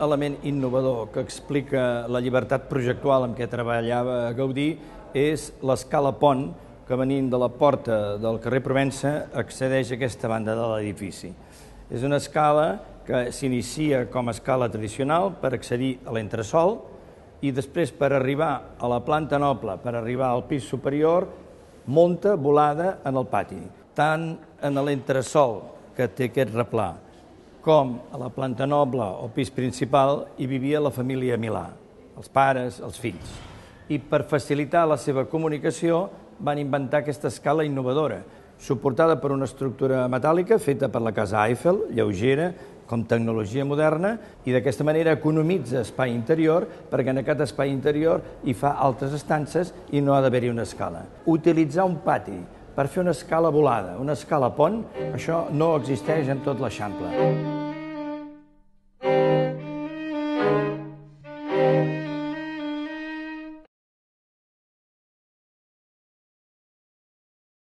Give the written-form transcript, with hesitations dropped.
element innovador que explica la llibertat projectual amb què treballava Gaudí és l'escala pont que, venint de la porta del carrer Provença, accedeix a aquesta banda de l'edifici. És una escala que s'inicia com a escala tradicional per accedir a l'entresòl i després, per arribar a la planta noble, per arribar al pis superior, munta volada en el pati. Tant en l'entresòl, que té aquest replà, com a la planta noble o pis principal hi vivia la família Milà, els pares, els fills. I per facilitar la seva comunicació van inventar aquesta escala innovadora, suportada per una estructura metàl·lica feta per la casa Eiffel, lleugera, com tecnologia moderna, i d'aquesta manera economitza espai interior, perquè en aquest espai interior hi fa altres estances i no ha d'haver-hi una escala. Utilitzar un pati per fer una escala volada, una escala pont, això no existeix en tot l'Eixample.